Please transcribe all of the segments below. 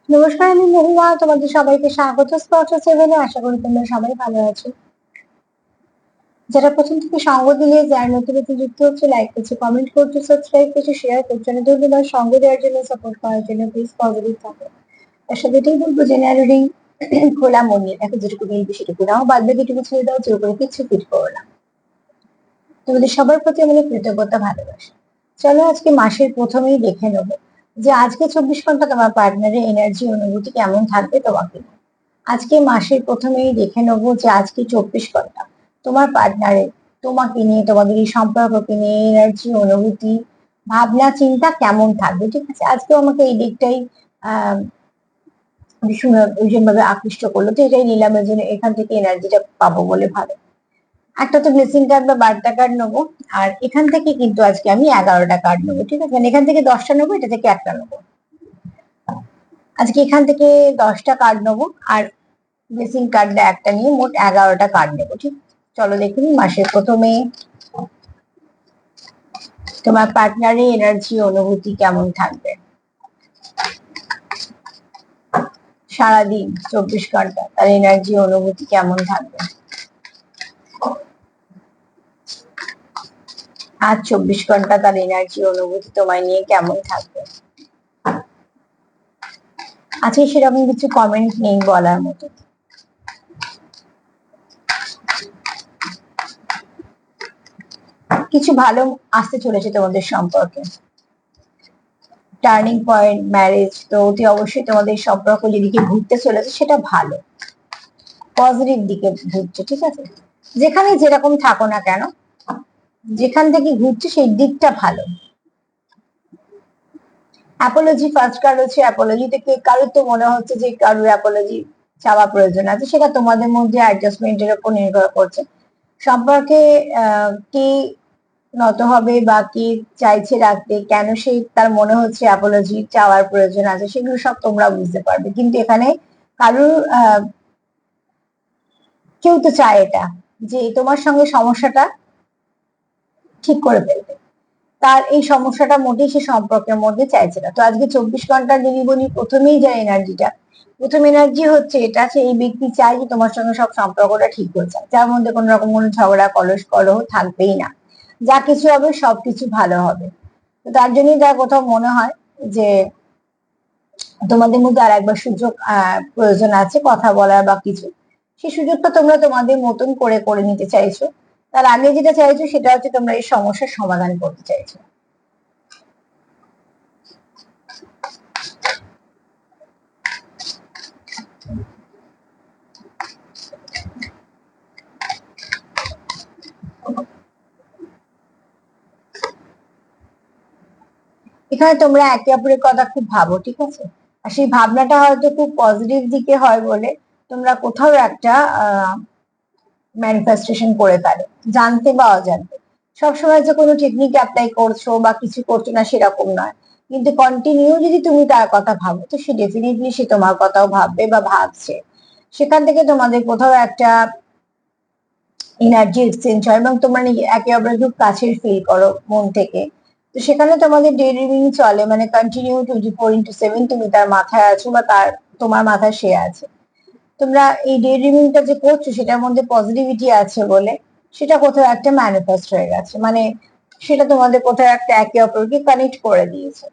নমস্কার, আমি মহুয়া। তোমাদের সবাইকে স্বাগত স্পট সেভেনে। আশা করি তোমরা সবাই ভালো আছো। যারা প্রথম থেকে সঙ্গ দিলে, যারা নতুন নতুন যুক্ত হচ্ছে, লাইক করছে, কমেন্ট করছে, সাবস্ক্রাইব করছে, শেয়ার করছে, ধন্যবাদ। সঙ্গ দেওয়ার জন্য, সাপোর্ট করার জন্য, প্লিজ পজিটিভ থাকো। তার সাথে এটাই বলবো, জেনারেল রিডিং খোলা মন নিয়ে দেখো, যেটুকু মিলবে সেটুকু নাও, বাদ বাকিটুকু ছেড়ে দাও, জোর করে কিছু ফিট করো না। তোমাদের সবার প্রতি আমাদের কৃতজ্ঞতা, ভালোবাসা। চলো আজকে মাসের প্রথমেই দেখে নেবো যে আজকে 24 ঘন্টা তোমার পার্টনারের এনার্জি, অনুভূতি কেমন থাকবে তোমাকে। আজকে মাসের প্রথমেই দেখে নেবো যে আজকে 24 ঘন্টা তোমার পার্টনারের তোমাকে নিয়ে, তোমাদের এই সম্পর্ককে নিয়ে এনার্জি, অনুভূতি, ভাবনা, চিন্তা কেমন থাকবে। ঠিক আছে, আজকে আমাকে এই দিকটাই আহ ভীষণ ভাবে আকৃষ্ট করলো, তো এটাই নিলাম। এর জন্য এখান থেকে এনার্জিটা পাবো বলে ভালো। একটা তো ব্লেসিং কার্ড বা বার্তা কার্ড নেবো, আর এখান থেকে কিন্তু আজকে আমি 11টা কার্ড নেবো। ঠিক আছে, মানে এখান থেকে 10টা নেবো, এটা থেকে একটা নেবো। আজকে এখান থেকে 10টা কার্ড নেবো, আর ব্লেসিং কার্ডটা একটা নিয়ে মোট 11টা কার্ড নেবো। ঠিক, চলো দেখুন মাসের প্রথমে তোমার পার্টনারের এনার্জি, অনুভূতি কেমন থাকবে সারাদিন। 24 ঘন্টা তার এনার্জি, অনুভূতি কেমন থাকবে আজ। 24 ঘন্টা তার এনার্জি, অনুভূতি তোমায় নিয়ে কেমন থাকবে। আজকে সেরকম কিছু কমেন্ট নেই বলার মতো। কিছু ভালো আসতে চলেছে তোমাদের সম্পর্কে। টার্নিং পয়েন্ট, ম্যারেজ, তো অতি অবশ্যই তোমাদের সম্পর্ক যেদিকে ঘুরতে চলেছে সেটা ভালো, পজিটিভ দিকে ঘুরছে। ঠিক আছে, যেখানে যেরকম থাকো না কেন, যেখান থেকে ঘুরছে সেই দিকটা ভালো। অ্যাপোলজি ফার্স্ট কার্ড হচ্ছে। অ্যাপোলজি থেকে কারোর তো মনে হচ্ছে যে কারোর অ্যাপোলজি চাওয়া প্রয়োজন আছে, সেটা তোমাদের মধ্যে অ্যাডজাস্টমেন্টের উপর নির্ভর করছে। সম্পর্কে কি নত হবে বা কি চাইছে রাখতে, কেন সেই তার মনে হচ্ছে অ্যাপোলজি চাওয়ার প্রয়োজন আছে, সেগুলো সব তোমরা বুঝতে পারবে। কিন্তু এখানে কারোর কেউ তো চায় এটা, যে তোমার সঙ্গে সমস্যাটা ঠিক করে ফেলবে। তার এই সমস্যাটা মোটেই সে সম্পর্কের মধ্যে চাইছে না। তো আজকে 24 ঘন্টা যদি বলি, প্রথমেই যা এনার্জিটা, প্রথম এনার্জি হচ্ছে এটা, যে এই ব্যক্তি চায় যে তোমার সঙ্গে সব সম্পর্কটা ঠিক হয়ে যায়, যার মধ্যে কোনো রকম কোনো ঝগড়া, কলহ থাকবেই না। যা কিছু হবে সবকিছু ভালো হবে। তো তার জন্যই তার কোথাও মনে হয় যে তোমাদের মধ্যে আর একবার সুযোগ প্রয়োজন আছে কথা বলার বা কিছু। সেই সুযোগটা তোমরা তোমাদের মতন করে করে নিতে চাইছো। তার আগে যেটা চাইছো সেটা হচ্ছে তোমরা এই সমস্যার সমাধান করতে চাইছো। এখানে তোমরা একে অপরের কথা খুব ভাবো। ঠিক আছে, আর সেই ভাবনাটা হয়তো খুব পজিটিভ দিকে হয় বলে তোমরা কোথাও একটা ম্যানিফেস্টেশন করে ফেলো, জানতে বা অজান্তে। সবসময় যে কোনো টেকনিক অ্যাপ্লাই করছো বা কিছু করছো না সেরকম নয়, কিন্তু কন্টিনিউ যদি তুমি তার কথা ভাবো, তো সে ডেফিনেটলি সে তোমার কথাও ভাববে বা ভাবছে। সেখান থেকে তোমাদের কোথাও একটা এনার্জি এক্সচেঞ্জ হয় এবং তোমরা একে অপরের খুব কাছের ফিল করো মন থেকে। তো সেখানে তোমাদের ডে ড্রিমিং চলে, মানে কন্টিনিউ 24x7 তুমি তার মাথায় আছো বা তার তোমার মাথায় সে আছে। তোমরা এই ডে ড্রিমিংটা যে করছো সেটার মধ্যে পজিটিভিটি আছে বলে সেটা কোথাও একটা ম্যানিফেস্ট হয়ে গেছে, মানে সেটা তোমাদের কোথাও একটা একে অপরকে কানেক্ট করে দিয়েছে।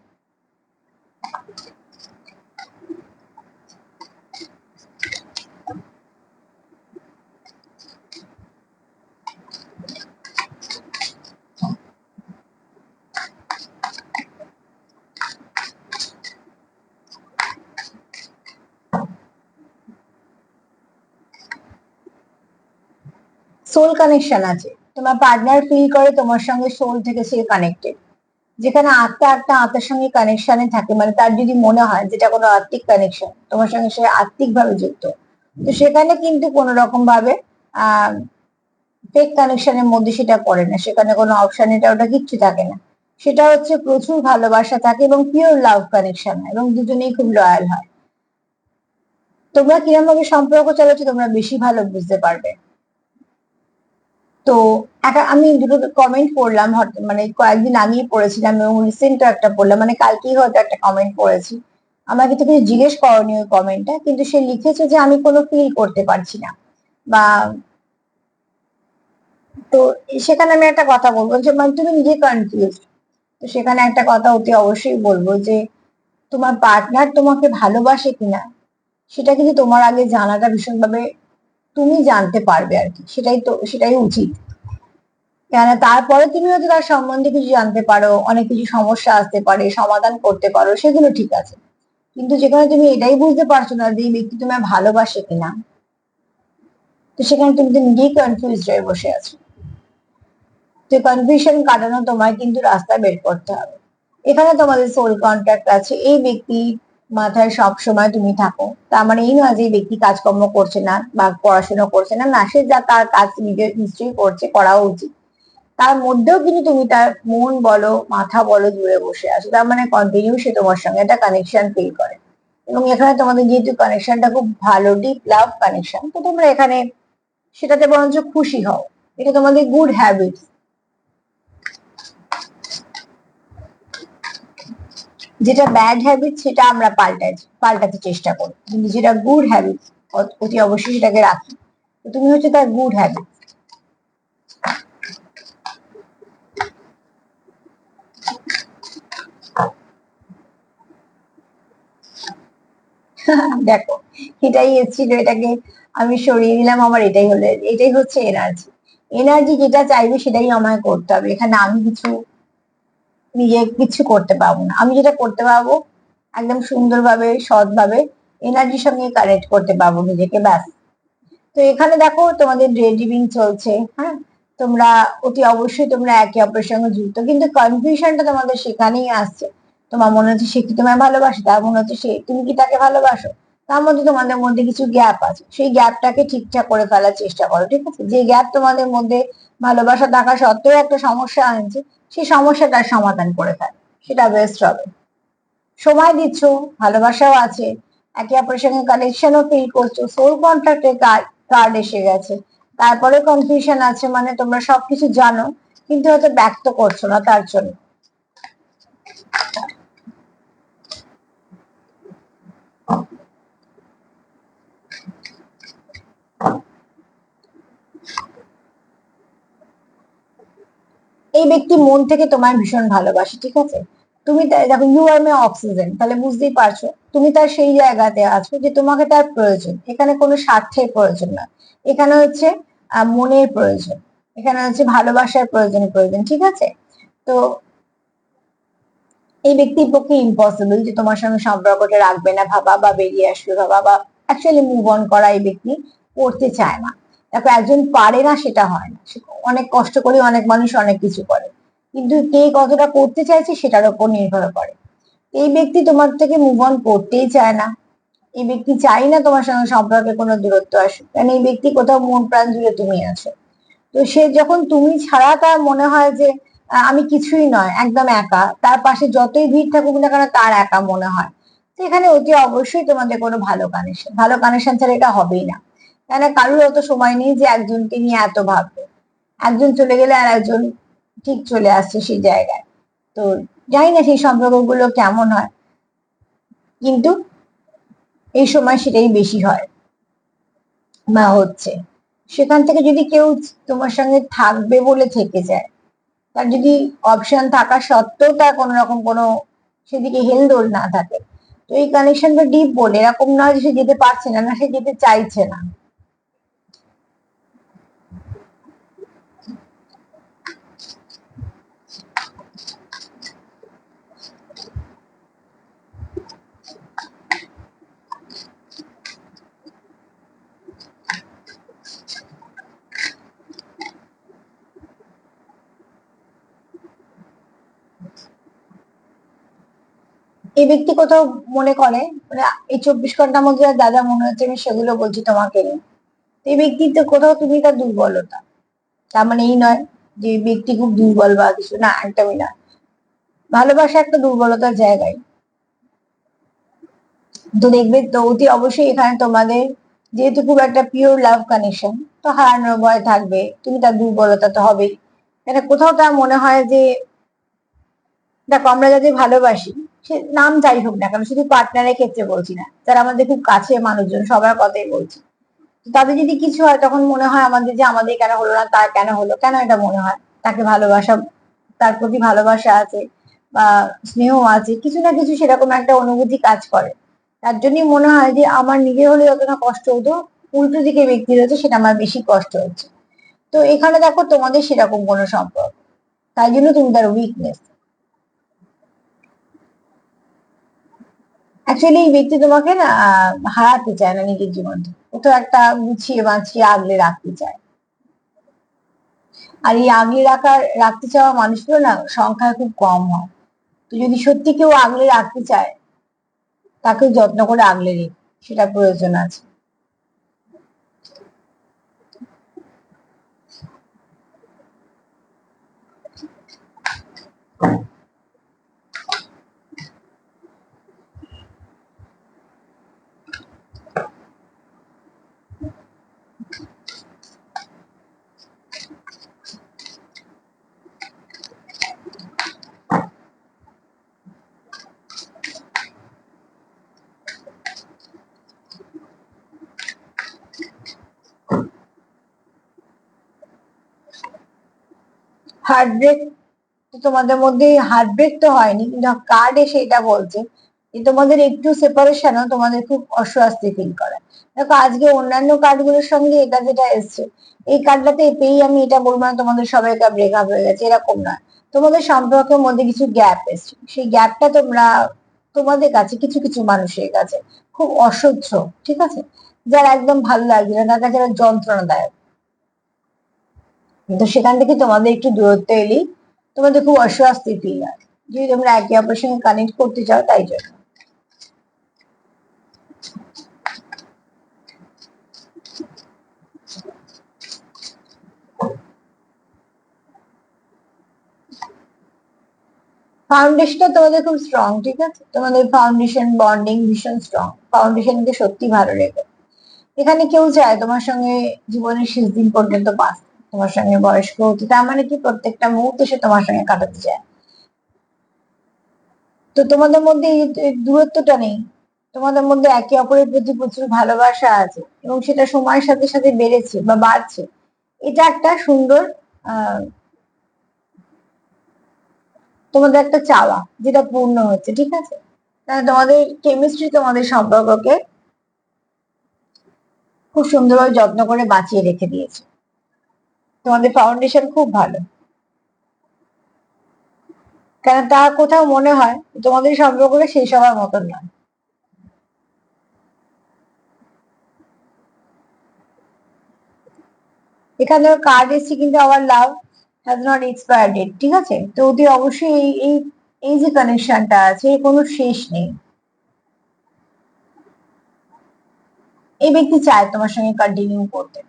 সোল কানেকশন আছে, তোমার পার্টনার ফিল করে তোমার সঙ্গে সোল থেকে সে কানেক্টেড। যেখানে আত্মা একটা আত্মার সঙ্গে কানেকশনে থাকে, মানে তার যদি মনে হয় যেটা কোনো আত্মিক কানেকশন, তোমার সঙ্গে সে আত্মিক ভাবে যুক্ত, তো সেখানে কিন্তু কোন রকম ভাবে আহ ফেক কানেকশনের মধ্যে সেটা পড়ে না। সেখানে কোনো অপশন এটা ওটা কিচ্ছু থাকে না। সেটা হচ্ছে প্রচুর ভালোবাসা থাকে এবং পিওর লাভ কানেকশন হয় এবং দুজনেই খুব লয়াল হয়। তোমরা কিরকম ভাবে সম্পর্ক চালাচ্ছ তোমরা বেশি ভালো বুঝতে পারবে। তো আমি দুটো কমেন্ট পড়লাম, মানে কয়েকদিন আগেই পড়েছিলাম এবং রিসেন্ট একটা পড়লাম, মানে কালকেই হয়তো একটা কমেন্ট পড়েছি। আমাকে তো কিছু জিজ্ঞেস করনি ওই কমেন্টটা, কিন্তু সে লিখেছে যে আমি কোনো ফিল করতে পারছি না, বা তো সেখানে আমি একটা কথা বলবো যে মানে তুমি নিজে কনফিউজ। তো সেখানে একটা কথা অতি অবশ্যই বলবো যে তোমার পার্টনার তোমাকে ভালোবাসে কিনা সেটা কিন্তু তোমার আগে জানাটা ভীষণভাবে তুমি জানতে পারবে আর কি, সেটাই উচিত। কেন তারপরে তুমি হয়তো তার সম্বন্ধে কিছু জানতে পারো, অনেক কিছু সমস্যা আসতে পারে, সমাধান করতে পারো, সেগুলো ঠিক আছে। কিন্তু যেখানে তুমি এটাই বুঝতে পারছো না যে এই ব্যক্তি তোমায় ভালোবাসে কিনা, তো সেখানে তুমি তো নিজেই কনফিউজ হয়ে বসে আছো। তো কনফিউশন কাটানো তোমায় কিন্তু রাস্তা বের করতে হবে। এখানে তোমাদের সোল কন্ট্রাক্ট আছে, এই ব্যক্তি মাথায় সব সময় তুমি থাকো, তার মানে এই নয় যে এই ব্যক্তি কাজকর্ম করছে না বা পড়াশোনা করছে না, না সে যা তার কাজ নিজে নিশ্চয়ই করছে, করাও উচিত। তার মধ্যেও কিন্তু তুমি তার মন বলো মাথা বলো জুড়ে বসে আছো, তার মানে কন্টিনিউ সে তোমার সঙ্গে একটা কানেকশন ফিল করে। এবং এখানে তোমাদের যেহেতু কানেকশনটা খুব ভালো, ডিপ লাভ কানেকশন, তো তোমরা এখানে সেটাতে বরঞ্চ খুশি হও। এটা তোমাদের গুড হ্যাবিট। যেটা ব্যাড হ্যাবিট সেটা আমরা পাল্টাতে চেষ্টা করি, কিন্তু যেটা গুড হ্যাবিট অতি অবশ্যই সেটাকে রাখি। তো তুমি হচ্ছে তার গুড হ্যাবিট। দেখো, এটাই এসেছিল, এটাকে আমি সরিয়ে দিলাম, আমার এটাই হলো, এটাই হচ্ছে এনার্জি। এনার্জি যেটা চাইবে সেটাই আমায় করতে হবে, এখানে আমি কিছু নিজে কিছু করতে পারবো না। আমি যেটা করতে পারবো একদম সুন্দরভাবে সৎভাবে এনার্জির সঙ্গে কানেক্ট করতে পারবো নিজেকে, ব্যাস। তো এখানে দেখো তোমাদের ডেডলিভিং চলছে, হ্যাঁ, তোমরা অতি অবশ্যই তোমরা একে অপরের সঙ্গে যুক্ত, কিন্তু কনফিউশনটা তোমাদের সেখানেই আসছে। তোমার মনে হচ্ছে সে কি তোমায় ভালোবাসে, তার মনে হচ্ছে সে তুমি কি তাকে ভালোবাসো। তার মধ্যে তোমাদের মধ্যে কিছু গ্যাপ আছে, সেই গ্যাপটাকে ঠিকঠাক করে ফেলার চেষ্টা করো, ঠিক আছে। যে গ্যাপ তোমাদের মধ্যে ভালোবাসা থাকা সত্ত্বেও একটা সমস্যা আনছে, সেই সমস্যাটার সমাধান করে ফেলো, সেটা বেস্ট হবে। সময় দিচ্ছ, ভালোবাসাও আছে, একে অপরের সঙ্গে কানেকশনও ফিল করছো, সোল কন্ট্রাক্টের কার্ড এসে গেছে। তারপরে কনফিউশন আছে, মানে তোমরা সবকিছু জানো কিন্তু হয়তো ব্যক্ত করছো না, তার জন্য। এই ব্যক্তি মন থেকে তোমায় ভীষণ ভালোবাসে, ঠিক আছে। তুমি দেখো, ইউ আর মাই অক্সিজেন, তাহলে বুঝতেই পারছো তুমি তার সেই জায়গাতে আছো যে তোমাকে তার প্রয়োজন, এখানে কোনো স্বার্থের প্রয়োজন না, এখানে হচ্ছে মনের প্রয়োজন, এখানে হচ্ছে ভালোবাসার প্রয়োজন, ঠিক আছে। তো এই ব্যক্তির পক্ষে ইম্পসিবল যে তোমার সঙ্গে সম্পর্কটা রাখবে না ভাবা, বা বেরিয়ে আসবে ভাবা, বা অ্যাকচুয়ালি মুভ অন করা এই ব্যক্তি করতে চায় না। দেখো, একজন পারে না সেটা হয় না, অনেক কষ্ট করে অনেক মানুষ অনেক কিছু করে, কিন্তু কে কতটা করতে চাইছে সেটার উপর নির্ভর করে। এই ব্যক্তি তোমার থেকে মুভ অন করতেই চায় না, এই ব্যক্তি চাই না তোমার সঙ্গে সম্পর্কে কোনো দূরত্ব আসুক, কারণ এই ব্যক্তি কোথাও মন প্রাণ জুড়ে তুমি আছো। তো সে যখন তুমি ছাড়া তার মনে হয় যে আমি কিছুই নয়, একদম একা, তার পাশে যতই ভিড় থাকুক না কেন তার একা মনে হয়। তো এখানে অতি অবশ্যই তোমাদের কোনো ভালো কানেকশন ছাড়া এটা হবেই না। কেন কারোর অত সময় নেই যে একজনকে নিয়ে এত ভাববে, একজন চলে গেলে আর একজন ঠিক চলে আসছে সেই জায়গায়। তো জানি না সেই সম্পর্কগুলো কেমন হয়, কিন্তু এই সময় সেটাই বেশি হয় বা হচ্ছে। সেখান থেকে যদি কেউ তোমার সঙ্গে থাকবে বলে থেকে যায়, তার যদি অপশন থাকা সত্ত্বেও তার কোনো রকম কোনো সেদিকে হেলদোল না থাকে, তো এই কানেকশনটা ডিপ বলে এরকম নয় যে সে যেতে পারছে না, না সে যেতে চাইছে না। এই ব্যক্তি কোথাও মনে করে, মানে এই 24 ঘন্টার মধ্যে আর দাদা মনে হচ্ছে আমি সেগুলো বলছি তোমাকে নিয়ে, তো এই ব্যক্তি তো কোথাও তুমি তার দুর্বলতা, তার মানে এই নয় যে এই ব্যক্তি খুব দুর্বল বা কিছু, না একদমই না। ভালোবাসা একটা দুর্বলতার জায়গায়। তো দেখবে তো অতি অবশ্যই এখানে তোমাদের যেহেতু খুব একটা পিওর লাভ কানেকশন, তো হারানোর ভয় থাকবে, তুমি তার দুর্বলতা তো হবেই। এটা কোথাও তার মনে হয় যে, দেখো আমরা যাদের ভালোবাসি সে নাম যাই হোক না কেন, শুধু পার্টনারের ক্ষেত্রে বলছি না, যারা আমাদের খুব কাছে মানুষজন সবার কথাই বলছি। তাদের যদি কিছু হয় তখন মনে হয় আমাদের যে আমাদের কেন হলো না, তার কেন হলো, কেন এটা মনে হয়? তাকে ভালোবাসা, তার প্রতি ভালোবাসা আছে বা স্নেহ আছে, কিছু না কিছু সেরকম একটা অনুভূতি কাজ করে। তার জন্যই মনে হয় যে আমার নিজের হলে যত না কষ্ট হতো, উল্টো দিকে ব্যক্তি রয়েছে সেটা আমার বেশি কষ্ট হচ্ছে। তো এখানে দেখো তোমাদের সেরকম কোনো সম্পর্ক, তাই জন্য তুমি তার উইকনেস। অ্যাকচুয়ালি এই ব্যক্তি তোমাকে না হারাতে চায় না নিজের জীবন থেকে। ও তো একটা গুছিয়ে বাঁচিয়ে আগলে রাখতে চায়। আর এই আগলে রাখতে চাওয়া মানুষগুলো না সংখ্যা খুব কম হয়। তো যদি সত্যি কেউ আগলে রাখতে চায়, তাকে যত্ন করে আগলে রেখে, সেটা প্রয়োজন আছে। হার্টব্রেক, তো তোমাদের মধ্যে হার্টব্রেক তো হয়নি, কিন্তু কার্ড এসে এটা বলছে যে তোমাদের একটু সেপারেশনও তোমাদের খুব অস্বস্তি ফিল করে। দেখো আজকে অন্যান্য কার্ড গুলোর সঙ্গে এটা যেটা এসছে, এই কার্ডটাতে পেয়ে আমি এটা বলবো না তোমাদের সবাইকার ব্রেকআপ হয়ে গেছে, এরকম না। তোমাদের সম্পর্কের মধ্যে কিছু গ্যাপ এসছে, সেই গ্যাপটা তোমরা, তোমাদের কাছে কিছু কিছু মানুষের কাছে খুব অসহ্য, ঠিক আছে, যারা একদম ভালো লাগছে না, তার কাছে যন্ত্রণাদায়ক। কিন্তু সেখান থেকে তোমাদের একটু দূরত্ব এলেই তোমাদের খুব অস্বস্তি ফিল হয়, যদি তোমরা একে অপরের সঙ্গে কানেক্ট করতে চাও তাই জন্য। ফাউন্ডেশনটা তোমাদের খুব স্ট্রং, ঠিক আছে, তোমাদের ফাউন্ডেশন বন্ডিং ভীষণ স্ট্রং, ফাউন্ডেশনকে সত্যি ভালো রেখো। এখানে কেউ চায় তোমার সঙ্গে জীবনের শেষ দিন পর্যন্ত বাঁচতে, তোমার সঙ্গে বয়স্ক হতে, তার মানে কি প্রত্যেকটা মুহূর্তে সে তোমার সঙ্গে কাটাতে চায়। তো তোমাদের মধ্যে এই দূরত্বটা নেই, তোমাদের মধ্যে একে অপরের প্রতি প্রচুর ভালোবাসা আছে এবং সেটা সময়ের সাথে সাথে বেড়েছে বা বাড়ছে। এটা একটা সুন্দর আহ তোমাদের একটা চাওয়া, যেটা পূর্ণ হচ্ছে, ঠিক আছে। তাহলে তোমাদের কেমিস্ট্রি তোমাদের সম্পর্ককে খুব সুন্দরভাবে যত্ন করে বাঁচিয়ে রেখে দিয়েছে। তোমাদের ফাউন্ডেশন খুব ভালো, কারণ তা কোথাও মনে হয় তোমাদের সম্পর্কটা শেষ হওয়ার মতন নয়। এখানে কার্ড এসছে কিন্তু our love has not expire date, ঠিক আছে। তো অতি অবশ্যই এই যে কানেকশনটা আছে এর কোনো শেষ নেই। এই ব্যক্তি চায় তোমার সঙ্গে কন্টিনিউ করতে,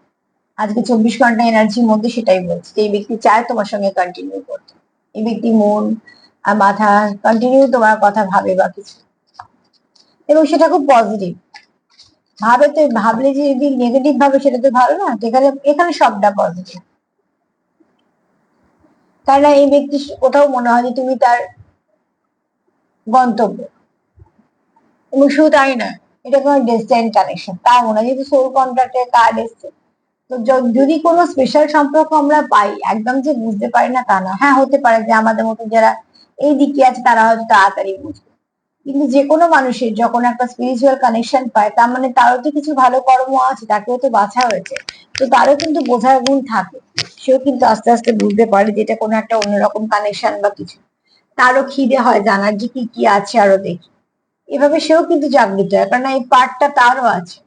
আজকে 24 ঘন্টা এনার্জির মধ্যে সেটাই বলছি যে এই ব্যক্তি চায় তোমার সঙ্গে কন্টিনিউ করতে। এই ব্যক্তি মন আর মাথা কন্টিনিউ তোমার কথা ভাবে বা কিছু, এবং সেটা খুব পজিটিভ ভাবে। তো ভাবলে যে যদি নেগেটিভ ভাবে সেটা তো ভালো না, তো এখানে এখানে সবটা পজিটিভ। তাই না, এই ব্যক্তি কোথাও মনে হয় যে তুমি তার গন্তব্য, এবং শুধু তাই না, এটা কোনো ডেস্টাইন কানেকশন তা মনে হয়, যেহেতু সোল কন্ট্রাক্টের কার্ড এসছে। তো যদি কোনো স্পেশাল সম্পর্ক আমরা পাই, একদম যে বুঝতে পারি না তা না, হ্যাঁ হতে পারে যে আমাদের মতো যারা এই দিকে আছে তারা হয়তো তাড়াতাড়ি বুঝবে। কিন্তু যে কোনো মানুষের যখন একটা স্পিরিচুয়াল কানেকশন পায়, তার মানে তারও তো কিছু ভালো কর্ম আছে, তাকেও তো বাছা হয়েছে। তো তারও কিন্তু বোঝার গুণ থাকে, সেও কিন্তু আস্তে আস্তে বুঝতে পারে যে এটা কোনো একটা অন্যরকম কানেকশন বা কিছু। তারও খিদে হয় জানার যে কি কি আছে আরো দেখি, এভাবে সেও কিন্তু জাগৃত হয়, কারণ এই পার্টটা তারও আছে।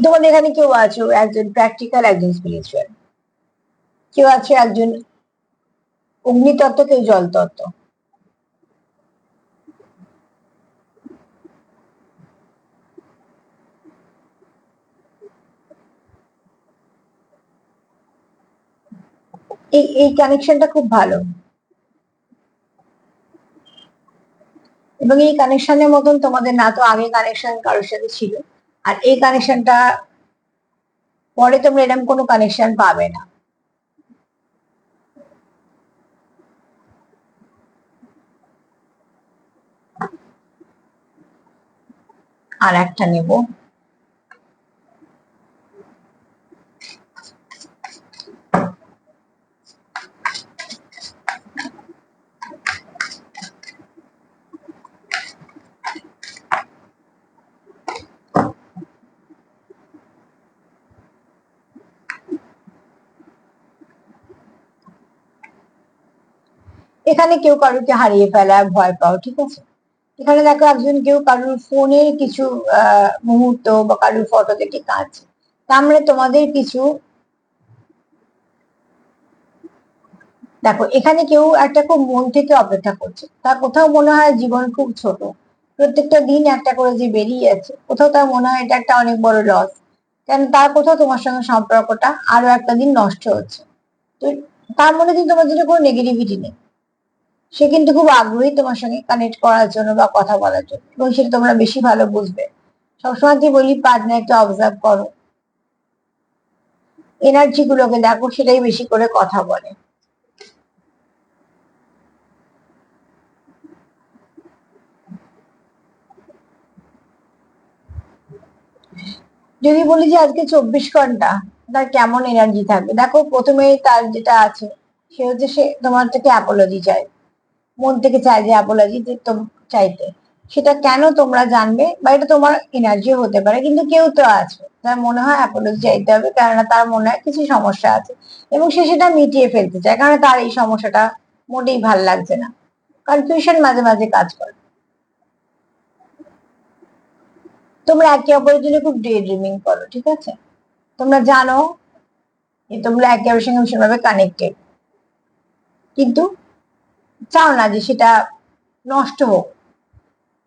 তোমাদের এখানে কেউ আছে একজন প্র্যাকটিক্যাল, একজন স্পিরিচুয়াল, কেউ আছে একজন অগ্নিতত্ত্ব, কেউ জল তত্ত্ব। এই কানেকশনটা খুব ভালো, এবং এই কানেকশনের মতন তোমাদের না তো আগে কানেকশন কারোর সাথে ছিল, আর এই কানেকশনটা পরে তোমরা এরকম কোনো কানেকশন পাবে না। আর একটা নেব। এখানে কেউ কারোকে হারিয়ে ফেলার ভয় পাও, ঠিক আছে? এখানে দেখো একজন কেউ কারোর ফোনের কিছু মুহূর্ত বা কারোর ফটো দেখে কাঁদছে, তার মানে তোমাদের কিছু, দেখো এখানে কেউ একটা খুব মন থেকে অপেক্ষা করছে, তার কোথাও মনে হয় জীবন খুব ছোট, প্রত্যেকটা দিন একটা করে যে বেরিয়ে যাচ্ছে, কোথাও তার মনে হয় এটা একটা অনেক বড় লস, কারণ তার কোথাও তোমার সঙ্গে সম্পর্কটা আরো একটা দিন নষ্ট হচ্ছে। তো তার মনে কিন্তু তোমার জন্য কোনো নেগেটিভিটি নেই, সে কিন্তু খুব আগ্রহী তোমার সঙ্গে কানেক্ট করার জন্য বা কথা বলার জন্য, এবং সেটা তোমরা বেশি ভালো বুঝবে। সবসময় কি বলি, পার্টনারকে অবজার্ভ করো, এনার্জি গুলোকে দেখো, সেটাই বেশি করে কথা বলে। যদি বলি যে আজকে 24 ঘন্টা তার কেমন এনার্জি থাকবে, দেখো প্রথমে তার যেটা আছে, সে হচ্ছে সে তোমার থেকে অ্যাপোলজি চায়, মন থেকে চায় যে অ্যাপোলজি চাইতে, সেটা কেন তোমরা জানবে, বা এটা তোমার এনার্জিও হতে পারে, কিন্তু কেউ তো আছে তার মনে হয় অ্যাপোলজি চাইতে হবে, কেননা তার মনে হয় কিছু সমস্যা আছে এবং সে সেটা মিটিয়ে ফেলতে চায়, কারণ তার এই সমস্যাটা মোটেই ভাল লাগছে না, কনফিউশন মাঝে মাঝে কাজ করে। তোমরা একে অপরের জন্য খুব ডে ড্রিমিং করো, ঠিক আছে? তোমরা জানো যে তোমরা একে অপরের সঙ্গে ভীষণভাবে কানেক্টেড, কিন্তু চাও না যে সেটা নষ্ট হোক,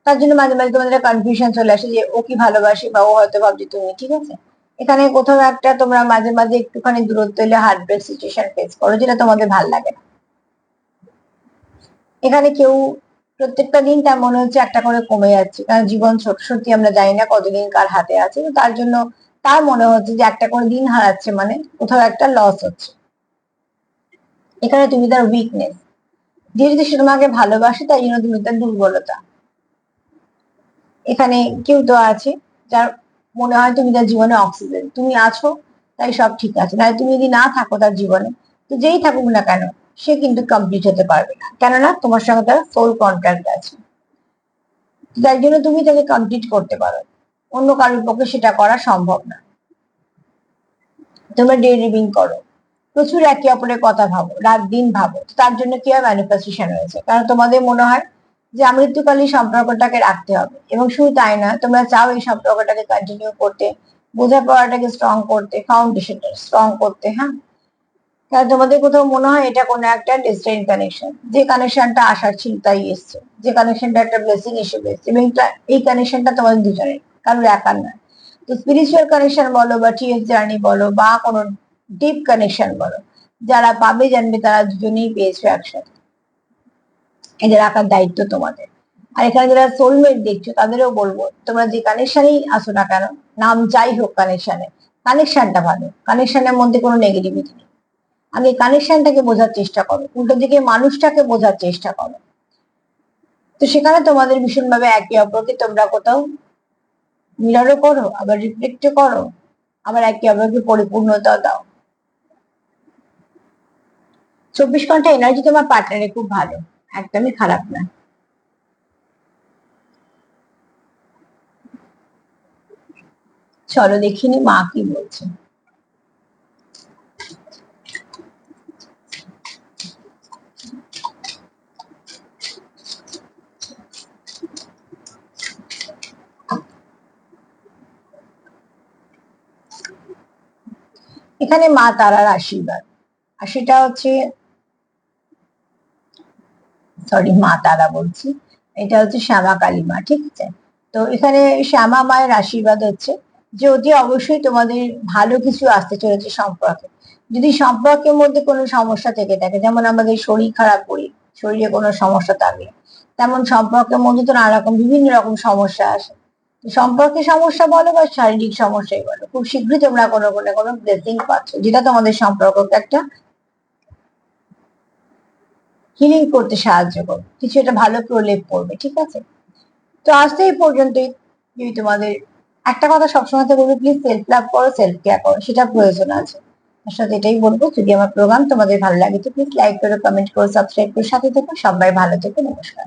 তার জন্য মাঝে মাঝে তোমাদের কনফিউশন চলে আসে যে ও কি ভালোবাসে, বা ও হয়তো ভাবছে তুমি, ঠিক আছে? এখানে কোথাও একটা তোমরা মাঝে মাঝে একটুখানি দূরত্ব এলে হার্ট ব্রেক সিচুয়েশন ফেস করো, যেটা তোমাদের ভাল লাগে না। এখানে কেউ প্রত্যেকটা দিন তার মনে হচ্ছে একটা করে কমে যাচ্ছে, কারণ জীবন ছোট, সত্যি আমরা জানি না কতদিন কার হাতে আছে, তো তার জন্য তার মনে হচ্ছে যে একটা করে দিন হারাচ্ছে মানে কোথাও একটা লস হচ্ছে। এখানে তুমি তার উইকনেস, যেহেতু সে তোমাকে ভালোবাসে তাই জন্য তুমি তার দুর্বলতা। এখানে কেউ তো আছে যার মনে হয় তুমি তার জীবনে অক্সিজেন, তুমি আছো তাই সব ঠিক আছে, না তুমি যদি না থাকো তার জীবনে, তো যেই থাকুক না কেন সে কিন্তু কমপ্লিট হতে পারবে না, কেননা তোমার সঙ্গে তার সোল কন্ট্রাক্ট আছে, যার জন্য তুমি তাকে কমপ্লিট করতে পারো, অন্য কারোর পক্ষে সেটা করা সম্ভব না। তোমরা ডে লিভিং করো, প্রচুর একে অপরের কথা ভাবো, রাত দিন ভাবো, তার জন্য কি হয়, ম্যানিফেস্টেশন হয়েছে, কারণ তোমাদের মনে হয় যে আমৃত্যুকালীন সম্পর্কটাকে রাখতে হবে, এবং শুধু তাই না, তোমরা চাও এই সম্পর্কটাকে কন্টিনিউ করতে, বোঝাপড়াটাকে স্ট্রং করতে, ফাউন্ডেশনটা স্ট্রং করতে, হ্যাঁ? কারণ তোমাদের কোথাও মনে হয় এটা কোনো একটা ডেস্টাইন কানেকশন, যে কানেকশনটা আসার ছিল তাই এসছে, যে কানেকশনটা একটা ব্লেসিং হিসেবে এসছে, এবং এই কানেকশনটা তোমাদের দুজনের, কারোর একার নয়। তো স্পিরিচুয়াল কানেকশন বলো বা টিএস জার্নি বলো বা কোনো ডিপ কানেকশন বলো, যারা পাবে জানবে তারা দুজনেই পেয়েছো একসাথে, এদের রাখার দায়িত্ব তোমাদের। আর এখানে যারা সোলমেট দেখছো তাদেরও বলবো, তোমরা যে কানেকশনেই আসো না কেন, নাম যাই হোক কানেকশনে, কানেকশনটা ভালো, কানেকশনের মধ্যে কোনো নেগেটিভিটি নেই, আগে কানেকশনটাকে বোঝার চেষ্টা করো, উল্টো দিকে মানুষটাকে বোঝার চেষ্টা করো। তো সেখানে তোমাদের ভীষণভাবে একে অপরকে তোমরা কোথাও মিররও করো, আবার রিফ্লেক্টও করো, আবার একে অপরকে পরিপূর্ণতা দাও। 24 ঘন্টা এনার্জি তোমার পার্টনারে খুব ভালো, একদমই খারাপ না। চলো দেখিনি মা কি বলছে। এখানে মা তারার আশীর্বাদ, আর সেটা হচ্ছে, সরি মা তারা বলছি, এটা হচ্ছে শ্যামা কালী মা, ঠিক আছে? তো এখানে শ্যামা মায়ের আশীর্বাদ হচ্ছে যে অতি অবশ্যই তোমাদের ভালো কিছু আসতে চলেছে সম্পর্কে। যদি সম্পর্কের মধ্যে কোনো সমস্যা থেকে থাকে, যেমন আমাদের শরীর খারাপ করি, শরীরে কোনো সমস্যা থাকলে, তেমন সম্পর্কের মধ্যে তো নানা রকম বিভিন্ন রকম সমস্যা আসে। সম্পর্কে সমস্যা বলো বা শারীরিক সমস্যাই বলো, খুব শীঘ্রই তোমরা কোনো কোনো কোনো ব্লেসিং পাচ্ছ, যেটা তোমাদের সম্পর্ককে একটা হিলিং করতে সাহায্য করবে, কিছু একটা ভালো প্রলেপ করবে, ঠিক আছে? তো আজ তো এই পর্যন্তই। যদি তোমাদের একটা কথা সবসময় তো বলবো, প্লিজ সেলফ লাভ করো, সেলফ কেয়ার করো, সেটা প্রয়োজন আছে। তার সাথে এটাই বলবো, যদি আমার প্রোগ্রাম তোমাদের ভালো লাগে তো প্লিজ লাইক করো, কমেন্ট করো, সাবস্ক্রাইব করো, সাথে থেকো। সবাই ভালো থেকো, নমস্কার।